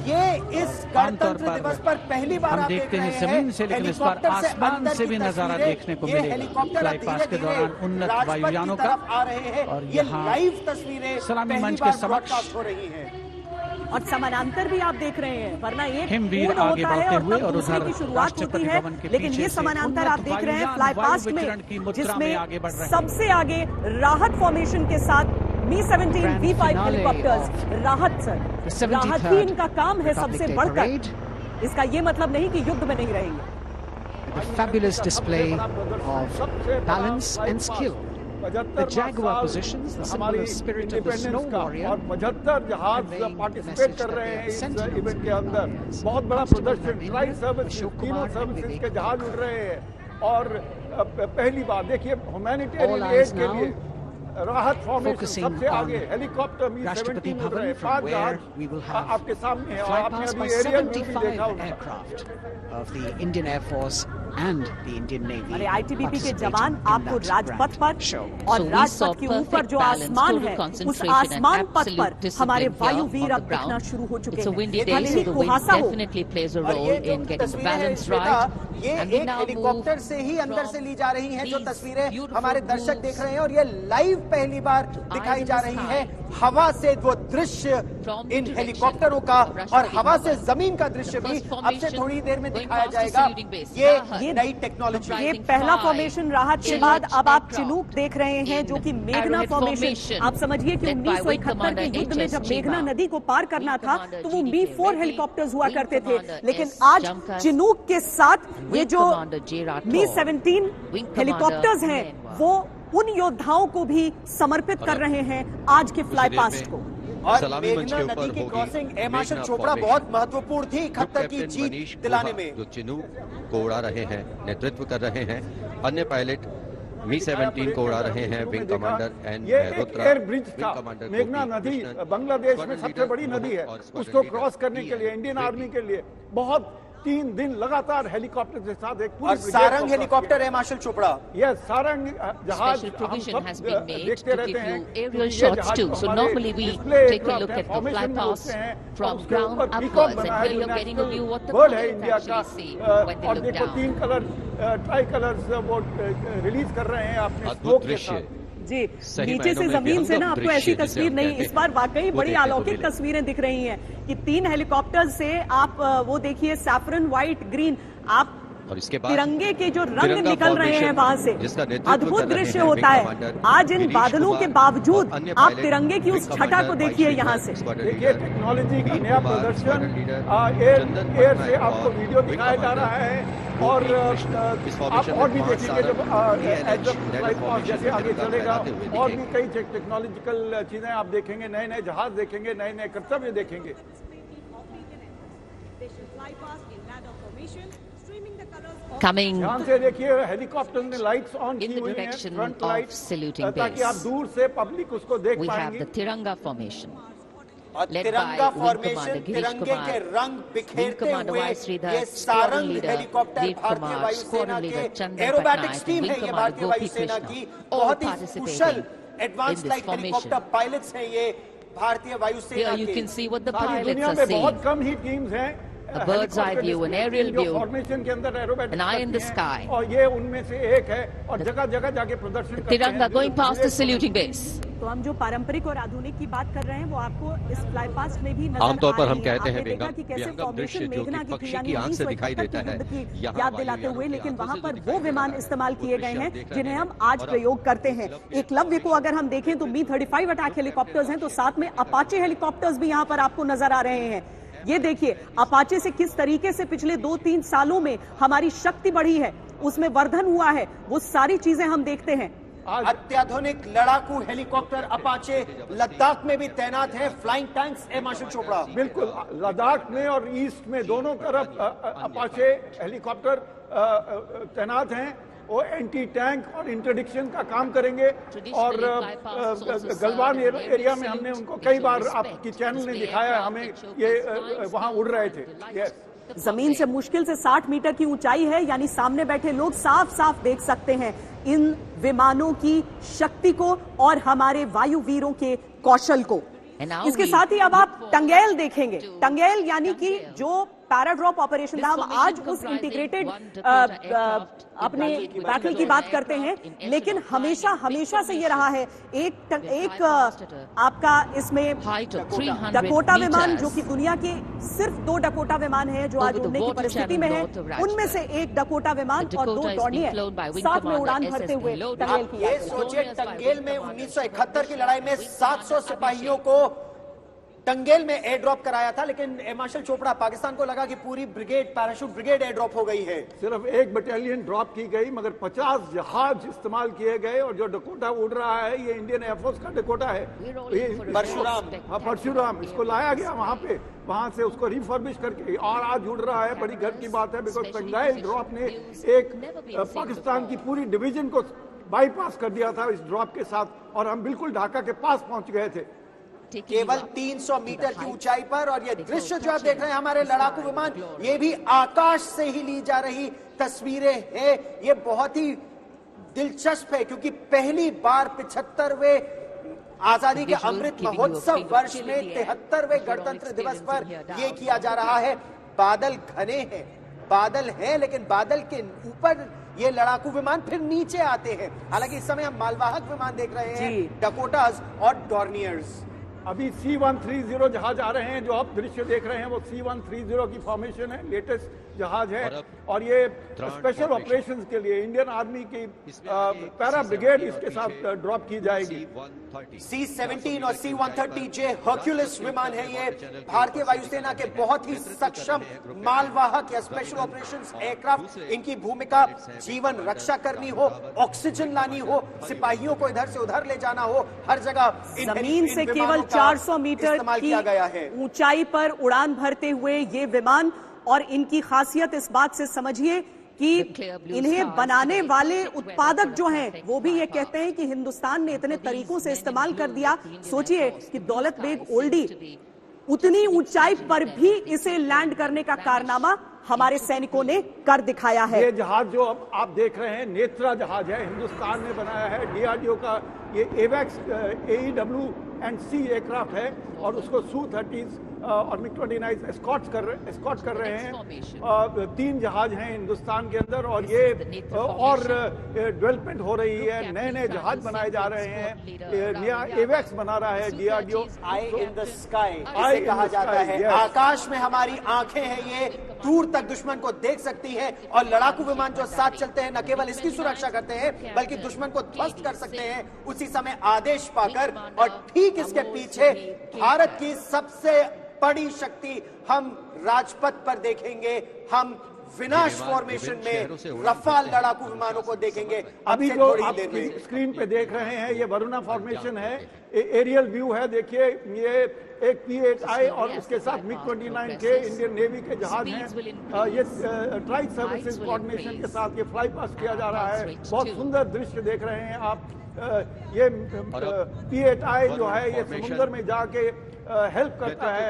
ये इस गणतंत्र दिवस पर पहली बार हम देखते हैं जमीन से, लेकिन इस बार आसमान से भी नजारा देखने को मिलेगा। फ्लाई पास्ट के दौरान उन्नत वायुयानों का आ रहे हैं और यहाँ लाइव तस्वीरें सलामी मंच के समक्ष हो रही हैं और समानांतर भी आप देख रहे हैं, वरना एक हिमवीर आगे बढ़ते हुए और उधर की शुरुआत होती है, लेकिन ये समानांतर आप देख रहे हैं फ्लाई पास्ट में, जिसमें सबसे आगे राहत फॉर्मेशन के साथ Mi-17 V5 हेलीकॉप्टर्स। राहत ही इनका काम है सबसे बढ़कर। इसका ये मतलब नहीं कि युद्ध में नहीं रहेंगे। A fabulous display of balance and skill. The Jaguar positions, the symbol of spirit of the snow warrior. और 75 जहाज पार्टिसिपेट कर रहे हैं इस इवेंट के अंदर। बहुत बड़ा प्रदर्शन, ट्राई सर्विस, तीनों सर्विसेज के जहाज उड़ रहे हैं और पहली बार देखिए ह्यूमैनिटेरियन एड के लिए राहत फॉर्मेशन सबसे आगे हेलीकॉप्टर Mi-17 उड़ रहे हैं। 5 जहाज आपके सामने है और आपने अभी एरियल व्यू भी देखा होगा of the Indian Air Force and the Indian Navy. अरे ITBP के जवान आपको राजपथ पर और राजपथ के ऊपर जो आसमान है, उस आसमान पथ पर हमारे वायुवीर अब दिखना शुरू हो चुके हैं। कुहासा हो, ये एक हेलीकॉप्टर से ही अंदर से ली जा रही हैं जो तस्वीरें हमारे दर्शक देख रहे हैं और ये लाइव पहली बार दिखाई जा रही है। हवा से वो दृश्य इन हेलीकॉप्टरों का और हवा से जमीन का दृश्य भी अब से थोड़ी देर में दिखाया जाएगा। ये नई टेक्नोलॉजी, ये पहला फॉर्मेशन राहत के बाद अब आप चिनूक देख रहे हैं जो कि मेघना फॉर्मेशन। आप समझिए कि 1971 के युद्ध में जब मेघना नदी को पार करना था तो वो Mi-4 हेलीकॉप्टर्स हुआ करते थे, लेकिन आज चिनूक के साथ ये जो Mi-17 हेलीकॉप्टर्स हैं वो उन योद्धाओं को भी समर्पित कर रहे हैं आज के फ्लाई पास्ट को। और मेघना नदी की क्रॉसिंग एयर मार्शल चोपड़ा बहुत महत्वपूर्ण थी इकहत्तर की जीत दिलाने में। जो चिनूक को उड़ा रहे हैं, नेतृत्व कर रहे हैं, अन्य पायलट Mi-17 को उड़ा रहे हैं wing commander and Rudra. Air bridge था, मेघना नदी बांग्लादेश में सबसे बड़ी नदी है, उसको क्रॉस करने के लिए इंडियन आर्मी के लिए बहुत 3 दिन लगातार हेलीकॉप्टर के साथ एक पूरी सारंग हेलीकॉप्टर है मार्शल चोपड़ा। यह सारंग जहाज हम सब देखते रहते हैं। Aerial shots too. So normally we take a look at the fly pass from ground upwards, and here you're getting a view what the pilots actually see when they और look देखो down. 3 colour try colours वो release कर रहे हैं अपने smoke के साथ। जी, नीचे से जमीन से ना आपको ऐसी तस्वीर नहीं, इस बार वाकई बड़ी अलौकिक तस्वीरें दिख रही हैं कि 3 हेलीकॉप्टर से आप वो देखिए सैफरन व्हाइट ग्रीन, आप और इसके बाद तिरंगे के जो रंग निकल रहे हैं वहां से, अद्भुत दृश्य होता है। आज इन बादलों के बावजूद आप तिरंगे की उस छटा को देखिए यहाँ से। देखिए टेक्नोलॉजी का नया प्रदर्शन एयर से आपको वीडियो दिखाया जा रहा है और आप और भी देखेंगे जब फ्लाइट पास जैसे आगे चलेगा और भी कई टेक्नोलॉजिकल चीजें आप देखेंगे, नए नए जहाज देखेंगे, नए नए कर्तव्य देखेंगे। Coming से देखिए हेलीकॉप्टर ने लाइट्स ऑन की हुई हैं, फ्रंट लाइट, ताकि आप दूर से पब्लिक उसको देख we पाएंगे। have the Tiranga formation. और तिरंगा फॉर्मेशन, तिरंगे के रंग बिखेरते हुए ये सारंग हेलीकॉप्टर भारतीय वायुसेना के एरोबैटिक्स टीम है, ये भारतीय वायुसेना की बहुत ही कुशल एडवांस फ्लाइट हेलीकॉप्टर पायलट्स हैं ये भारतीय वायुसेना Here you के। can see what the सारी pilots दुनिया are में seeing. बहुत कम ही टीम्स हैं A bird's eye view, an aerial view, formation के अंदर aerobatics an eye in the करती हैं, sky. और ये उनमें से एक है और जगह जगह जाके प्रदर्शन करते हैं। Tiranga going past the saluting base. तो हम जो पारंपरिक और आधुनिक की बात कर रहे हैं वो आपको इस फ्लाई पास्ट में भी नजर आमतौर पर आ हम रही है। कहते हैं आपने देखा कि कैसे विहंगम फॉर्मेशन दृश्य जो कि मेघना की थी, पक्षी यानी की आंख से 1971 दिखाई देता के युद्ध है, की यहाँ याद वायुयानों दिलाते हुए, की लेकिन आंखों वहां से पर जो वो दिखाई विमान देता है, इस्तेमाल वो किए दृश्य गए हैं आप देख रहे जिन्हें हैं। हम आज और प्रयोग करते हैं। एकलव्य को अगर हम देखें तो Mi-35 अटैक हेलीकॉप्टर्स हैं, तो साथ में अपाचे हेलीकॉप्टर्स भी यहाँ पर आपको नजर आ रहे हैं। ये देखिए अपाचे से किस तरीके से पिछले 2-3 सालों में हमारी शक्ति बढ़ी है, उसमें वर्धन हुआ है, वो सारी चीजें हम देखते हैं। अत्याधुनिक लड़ाकू हेलीकॉप्टर अपाचे लद्दाख में भी तैनात है, flying tanks air marshal Chopra. बिल्कुल, लद्दाख में और ईस्ट में दोनों तरफ अपाचे हेलीकॉप्टर तैनात हैं। वो एंटी टैंक और इंटरडिक्शन का काम करेंगे और गलवान एरिया में हमने उनको कई बार आपकी चैनल ने दिखाया, हमें ये वहां उड़ रहे थे। जमीन से मुश्किल से 60 मीटर की ऊंचाई है, यानी सामने बैठे लोग साफ साफ देख सकते हैं इन विमानों की शक्ति को और हमारे वायुवीरों के कौशल को। इसके साथ ही अब आप टंगेल देखेंगे। टंगेल यानी कि जो पैराड्रॉप ऑपरेशन था, हम आज उस इंटीग्रेटेड अपने बैटल की बात करते हैं, लेकिन हमेशा से ये रहा है एक आपका इसमें डकोटा विमान, जो कि दुनिया के सिर्फ 2 डकोटा विमान है जो आज उड़ने की परिस्थिति में है, उनमें से एक डकोटा विमान और 2 डॉर्नियर साथ में उड़ान भरते हुए टंगेल की। ये सोचिए, टंगेल में 1971 की लड़ाई में 700 सिपाहियों को टंगेल में एयर ड्रॉप कराया था, लेकिन मार्शल चोपड़ा, पाकिस्तान को लगा कि पूरी brigade, parachute brigade air drop हो गई है। सिर्फ 1 बटालियन ड्रॉप की गई, मगर 50 जहाज इस्तेमाल किए गए। और जो डकोटा उड़ रहा है, ये इंडियन एयरफोर्स का डकोटा है, परशुराम। इसको लाया गया वहां पे, वहां से उसको रिफर्बिश करके और आज उड़ रहा है। बड़ी गर्व की बात है, बिकॉज टंगेल ड्रॉप ने एक पाकिस्तान की पूरी डिवीजन को बाईपास कर दिया था इस ड्रॉप के साथ, और हम बिल्कुल ढाका के पास पहुंच गए थे, केवल 300 मीटर की ऊंचाई पर। और ये दृश्य जो आप देख रहे हैं, हमारे लड़ाकू विमान, ये भी आकाश से ही ली जा रही तस्वीरें हैं। ये बहुत ही दिलचस्प है, क्योंकि पहली बार 75वें आजादी के अमृत महोत्सव वर्ष में 73वें गणतंत्र दिवस पर यह किया जा रहा है। बादल घने हैं, बादल हैं, लेकिन बादल के ऊपर ये लड़ाकू विमान फिर नीचे आते हैं। हालांकि इस समय हम मालवाहक विमान देख रहे हैं, डकोटास और डॉर्नियर्स। अभी C-130 जहाज आ रहे हैं, जो आप दृश्य देख रहे हैं वो C-130 की फॉर्मेशन है, लेटेस्ट जहाज है। और ये स्पेशल ऑपरेशंस के लिए इंडियन आर्मी की पैरा ब्रिगेड इसके साथ ड्रॉप की जाएगी। C-17 और C-130J हर्क्यूलिस विमान है। ये भारतीय वायुसेना के बहुत ही सक्षम मालवाहक या स्पेशल ऑपरेशंस एयरक्राफ्ट। इनकी भूमिका जीवन रक्षा करनी हो, ऑक्सीजन लानी हो, सिपाहियों को इधर से उधर ले जाना हो, हर जगह जमीन से केवल 400 मीटर की ऊंचाई पर उड़ान भरते हुए ये विमान। और इनकी खासियत इस बात से समझिए कि इन्हें बनाने वाले उत्पादक जो हैं, वो भी ये कहते हैं कि हिंदुस्तान ने इतने तरीकों से इस्तेमाल कर दिया। सोचिए कि दौलत बेग ओल्डी उतनी ऊंचाई पर भी इसे लैंड करने का कारनामा हमारे सैनिकों ने कर दिखाया है। ये जहाज जो अब आप देख रहे हैं, नेत्रा जहाज है, हिंदुस्तान ने बनाया है, DRDO का। ये एवेक्स AEW&C एयरक्राफ्ट है, और उसको Su-30s और MiG-29 एस्कॉर्ट कर रहे हैं। 3 जहाज हैं हिंदुस्तान के अंदर, और ये और डेवलपमेंट हो रही है, नए जहाज बनाए जा रहे हैं। नया एवेक्स बना रहा है DRDO। I in the sky इसे कहा जाता है। आकाश में हमारी आंखें हैं, ये दूर तक दुश्मन को देख सकती है। और लड़ाकू विमान जो साथ चलते हैं, न केवल इसकी सुरक्षा करते हैं, बल्कि दुश्मन को ध्वस्त कर सकते हैं उसी समय आदेश पाकर। और ठीक इसके पीछे भारत की सबसे बड़ी शक्ति हम राजपथ पर देखेंगे। हम विनाश फॉर्मेशन में रफाल लड़ाकू विमानों को देखेंगे। अभी जो आप स्क्रीन पे देख रहे हैं, ये वरुणा फॉर्मेशन है, एरियल व्यू है। देखिए, ये एक P-8I और उसके साथ MiG-29 के इंडियन नेवी के जहाज हैं। ये ट्राइक सर्विसेज कोऑर्डिनेशन के साथ ये फ्लाई पास किया जा रहा है। बहुत सुंदर दृश्य देख रहे हैं आप। ये P-8I जो है, ये समुद्र में जाके हेल्प करता है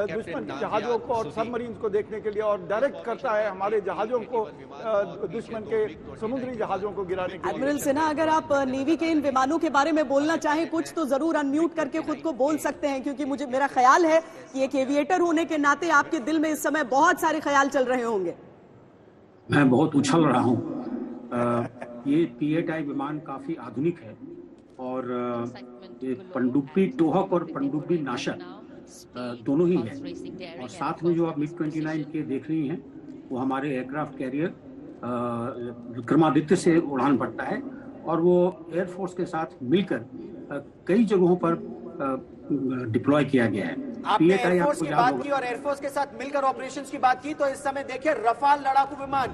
दुश्मन के जहाजों को और सबमरीन्स को देखने के लिए, और डायरेक्ट करता है हमारे जहाजों को, दुश्मन के समुद्री जहाजों को गिराने के लिए। एडमिरल सिन्हा, अगर आप नेवी के इन विमानों के बारे में बोलना चाहें कुछ, तो जरूर अनम्यूट करके खुद को बोल सकते हैं, क्योंकि मेरा ख्याल है कि एक एविएटर होने के नाते आपके दिल में इस समय बहुत सारे ख्याल चल रहे होंगे। मैं बहुत उछल रहा हूँ। ये P-8I विमान काफी आधुनिक है, और पनडुब्बी टोहक और पनडुब्बी नाशक दोनों ही है। और साथ में जो आप MiG-29 के देख रही हैं, वो हमारे एयरक्राफ्ट कैरियर विक्रमादित्य से उड़ान भरता है, और वो एयरफोर्स के साथ मिलकर कई जगहों पर डिप्लॉय किया गया है। आपने एयरफोर्स की बात की और एयरफोर्स के साथ मिलकर ऑपरेशंस की बात की, तो इस समय देखिए रफाल लड़ाकू विमान,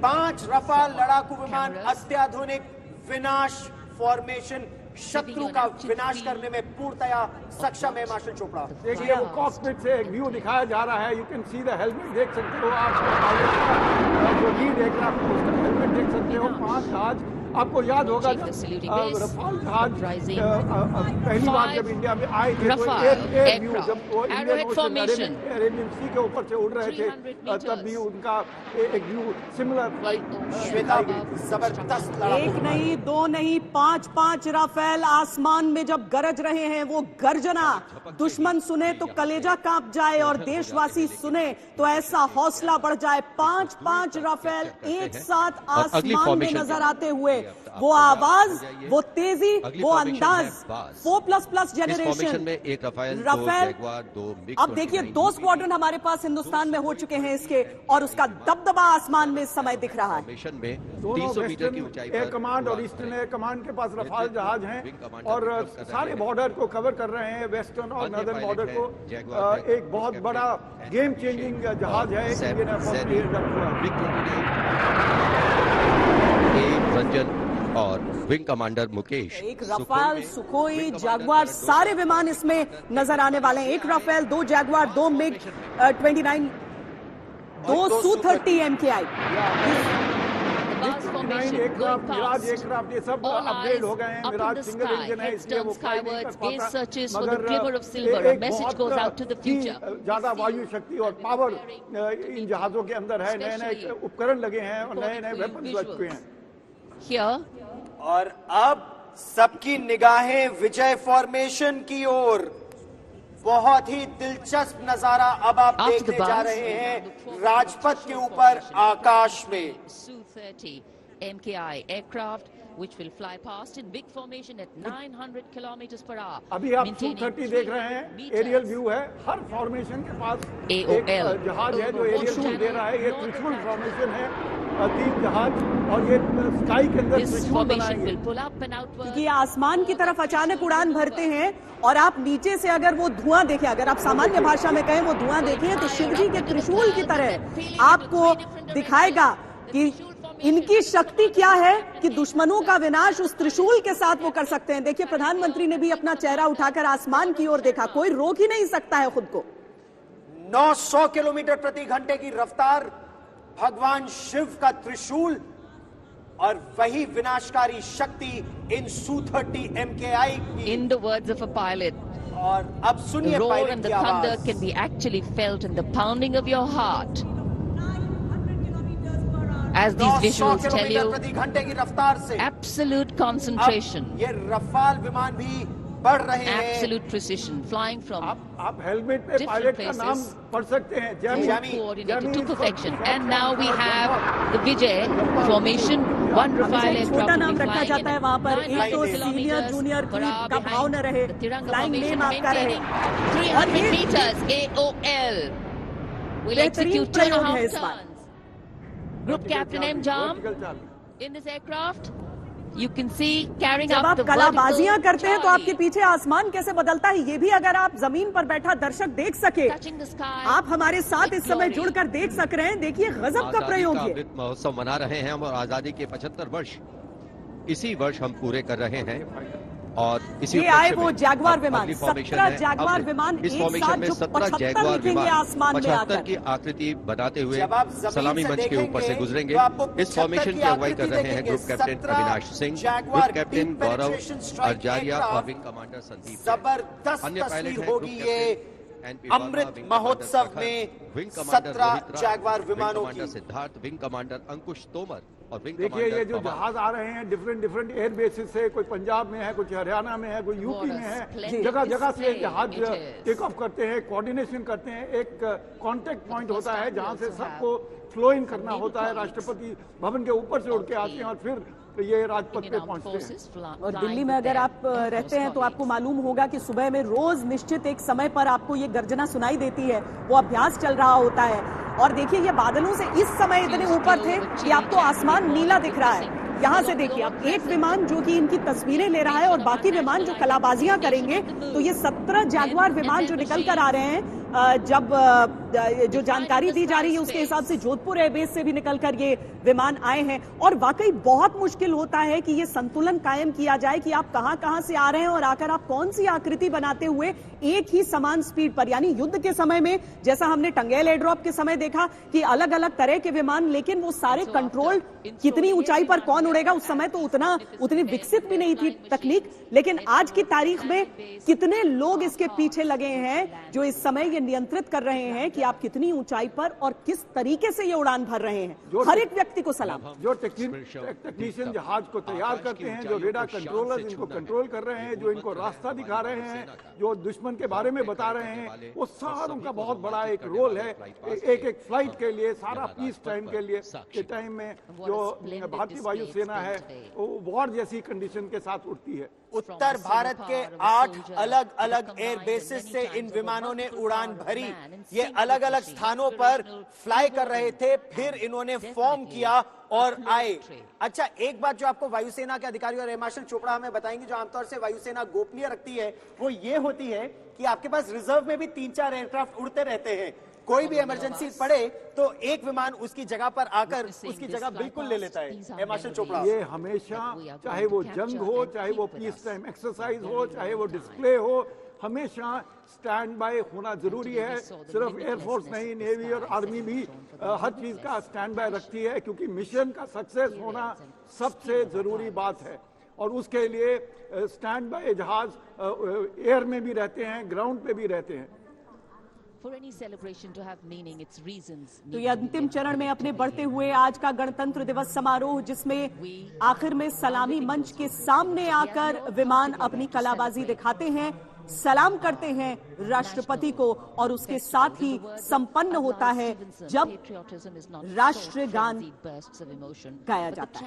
5 रफाल लड़ाकू विमान, अत्याधुनिक विनाश फॉर्मेशन, शत्रु का विनाश करने में पूर्णतया सक्षम है मार्शल चोपड़ा। देखिए, वो कॉकपिट से एक व्यू दिखाया जा रहा है। You can see the helmet, देख सकते हो आप, जो लीड एयरक्राफ्ट उसका हेलमेट देख सकते हो। 5 जहाज आपको याद होगा जब रफाल जहाज पहली बार जब इंडिया में आए थे तो एक व्यू जब वो अरेबियन सी के ऊपर से उड़ रहे थे तब भी उनका एक व्यू सिमिलर जबरदस्त एक नहीं, दो नहीं, 5 राफेल आसमान में जब गरज रहे हैं, वो गर्जना दुश्मन सुने तो कलेजा कांप जाए और देशवासी सुने तो ऐसा हौसला बढ़ जाए। 5 राफेल एक साथ आसमान में नजर आते हुए, वो आवाज, वो तेजी, वो अंदाज, 4++ जेनरेशन में एक राफेल। अब देखिए 2 स्क्वाड्रन हमारे पास हिंदुस्तान में हो चुके हैं इसके, और उसका दबदबा आसमान में इस समय दिख रहा है। 300 मीटर की ऊंचाई पर एयर कमांड और ईस्टर्न एयर कमांड के पास रफाल जहाज हैं और सारे बॉर्डर को कवर कर रहे हैं, वेस्टर्न और नॉर्दर्न बॉर्डर को। एक बहुत बड़ा गेम चेंजिंग जहाज है इंडियन रंजन और विंग कमांडर मुकेश। एक राफेल, सुखोई, जैगुआर, सारे विमान इसमें नजर आने वाले हैं। एक Rafale, 2 Jaguar, 2 MiG-29, 2 Su-30 MKI। Mirage aircraft ये सब अपग्रेड हो गए हैं। मिराज सिंगल इंजन है इसलिए वो फ्लाई नहीं कर पाता, मगर एक बहुत ही ज्यादा वायु शक्ति और पावर इन जहाजों के अंदर है। नए उपकरण लगे हैं और नए वेपन लग चुके हैं। और अब सबकी निगाहें विजय फॉर्मेशन की ओर। बहुत ही दिलचस्प नजारा अब आप देखने जा रहे हैं राजपथ के ऊपर आकाश में। Su-30 MKI aircraft which will fly past in big formation at 900 kilometers per hour. अभी आप Su-30 देख रहे हैं, एरियल व्यू है। हर फॉर्मेशन के पास एक जहाज है जो एरियल व्यू दे रहा है। ये त्रिशूल फॉर्मेशन है, 3 जहाज, और ये स्काई के अंदर त्रिशूल बनाएंगे क्योंकि आसमान की तरफ अचानक उड़ान भरते हैं और आप नीचे से अगर वो धुआं देखें, अगर आप सामान्य भाषा में कहें वो धुआं देखें, तो शिव जी के त्रिशूल की तरह आपको दिखाएगा कि इनकी शक्ति क्या है कि दुश्मनों का विनाश उस त्रिशूल के साथ वो कर सकते हैं। देखिए प्रधानमंत्री ने भी अपना चेहरा उठाकर आसमान की ओर देखा। कोई रोक ही नहीं सकता है खुद को। 900 किलोमीटर प्रति घंटे की रफ्तार, भगवान शिव का त्रिशूल और वही विनाशकारी शक्ति इन Su-30 MKI की। In the words of a pilot, और अब सुनिए the roar पायलट and की the thunder आवाज। can be actually felt in the pounding of your heart. As these 900 visuals tell kilometre you, प्रति घंटे की रफ्तार से absolute concentration, अब ये रफाल विमान भी बढ़ रहे हैं। absolute precision, flying from आप हेलमेट पे पायलट का नाम पढ़ सकते हैं, coordinated to perfection. And now we have the Vijay formation. One Rafale छोटा aircraft नाम will be रखा flying जाता है वहाँ पर। at एक तो 900 senior kilometers junior per hour का भाव न रहे, behind the Tiranga flying formation, name आपका रहे। maintaining 300 meters AOL. We'll execute 2.5 turns. Group Captain M. Jam in this aircraft. You can see carrying जब up आप the कलाबाजियां vertical करते हैं तो आपके Charlie, पीछे आसमान कैसे बदलता है, ये भी अगर आप जमीन पर बैठा दर्शक देख सके। touching the sky. आप हमारे साथ इस समय जुड़कर देख सक रहे हैं। देखिए गजब का प्रयोग है। अमृत महोत्सव मना रहे हैं हम और आजादी के 75 वर्ष इसी वर्ष हम पूरे कर रहे हैं। और इसी ये आए वो जैगुआर विमान, 17 जैगुआर विमान इस एक फॉर्मेशन साथ में जो 17 75 जैगुआर लिखेंगे विमान आसमान में 75 आकर। की आकृति बनाते हुए जब आप जमीन सलामी से मंच के ऊपर से देखेंगे, गुजरेंगे। तो आपको इस फॉर्मेशन की अगुवाई कर रहे हैं group captain 17 Avinash Singh, Jaguar group captain deep Gaurav penetration strike Arjaria और एयरक्राफ्ट। Wing commander Sandeep. जबरदस्त अन्य पायलट तस्वीर हैं होगी ग्रुप ये कैप्टन अमृत महोत्सव में। विंग कमांडर 17 रोहित राय, जैगुआर विंग विमानों कमांडर की। सिद्धार्थ, विंग कमांडर अंकुश तोमर और विंग देखिए ये जो कमांडर जहाज आ रहे हैं डिफरेंट एयर बेसिस से, कोई पंजाब में है, कुछ हरियाणा में है, कोई यूपी में है, जगह जगह से जहाज टेक ऑफ करते हैं, कोऑर्डिनेशन करते हैं। एक कांटेक्ट पॉइंट होता है जहां से सबको फ्लो इन करना होता है। राष्ट्रपति भवन के ऊपर से उड़ के आते हैं और फिर ये राजपथ पे पहुंचते हैं। और दिल्ली में अगर आप रहते हैं तो आपको मालूम होगा कि सुबह में रोज निश्चित एक समय पर आपको ये गर्जना सुनाई देती है, वो अभ्यास चल रहा होता है। और देखिए ये बादलों से इस समय इतने ऊपर थे कि आपको आसमान नीला दिख रहा है। यहाँ से देखिए अब एक विमान जो कि इनकी तस्वीरें ले रहा है और बाकी विमान जो कलाबाजियां करेंगे, तो ये 17 जैगुआर विमान जो निकल कर आ रहे हैं जब जो जानकारी दी जा रही है उसके हिसाब से जोधपुर एयरबेस से भी निकलकर ये विमान आए हैं और वाकई बहुत मुश्किल होता है कि ये संतुलन कायम किया जाए कि आप कहां से आ रहे हैं और आकर आप कौन सी आकृति बनाते हुए एक ही समान स्पीड पर, यानी युद्ध के समय में जैसा हमने टंगेल एयर ड्रॉप के समय देखा कि अलग अलग तरह के विमान, लेकिन वो सारे कंट्रोल, कितनी ऊंचाई पर कौन उड़ेगा, उस समय तो उतनी विकसित भी नहीं थी तकनीक, लेकिन आज की तारीख में कितने लोग इसके पीछे लगे हैं जो इस समय ये नियंत्रित कर रहे हैं कि आप कितनी ऊंचाई पर और किस तरीके से ये उड़ान भर रहे हैं। हर एक व्यक्ति को सलाम। जो टेक्नीशियन जहाज को तैयार करते हैं, जो रेडार कंट्रोलर इनको कंट्रोल कर रहे हैं, जो इनको रास्ता दिखा रहे हैं, जो दुश्मन के बारे में बता रहे हैं, वो सारों का बहुत बड़ा एक रोल है एक फ्लाइट के लिए, सारा पीस टाइम के लिए के टाइम में जो भारतीय वायुसेना है वो वॉर जैसी कंडीशन के साथ उड़ती है। उत्तर भारत के 8 अलग अलग एयर बेसिस से इन विमानों ने उड़ान भरी। ये अलग अलग स्थानों पर फ्लाई कर रहे थे, फिर इन्होंने फॉर्म किया और आए। अच्छा, एक बात जो आपको वायुसेना के अधिकारी और एयर मार्शल चोपड़ा हमें बताएंगे, जो आमतौर से वायुसेना गोपनीय रखती है, वो ये होती है कि आपके पास रिजर्व में भी 3-4 एयरक्राफ्ट उड़ते रहते हैं। कोई भी इमरजेंसी पड़े तो एक विमान उसकी जगह पर आकर उसकी जगह बिल्कुल ले लेता है। एयर मार्शल चोपड़ा, ये हमेशा, चाहे वो जंग हो, चाहे वो पीस टाइम एक्सरसाइज हो, चाहे वो डिस्प्ले हो, हमेशा स्टैंड बाय होना जरूरी है। सिर्फ एयरफोर्स नहीं, नेवी और आर्मी भी हर चीज का स्टैंड बाय रखती है, क्योंकि मिशन का सक्सेस होना सबसे जरूरी बात है। और उसके लिए स्टैंड बाय जहाज एयर में भी रहते हैं, ग्राउंड पे भी रहते हैं। तो ये अंतिम चरण में अपने बढ़ते हुए आज का गणतंत्र दिवस समारोह, जिसमें आखिर में सलामी मंच के सामने आकर विमान अपनी कलाबाजी दिखाते हैं, सलाम करते हैं राष्ट्रपति को और उसके साथ ही संपन्न होता है जब राष्ट्रगान गाया जाता है।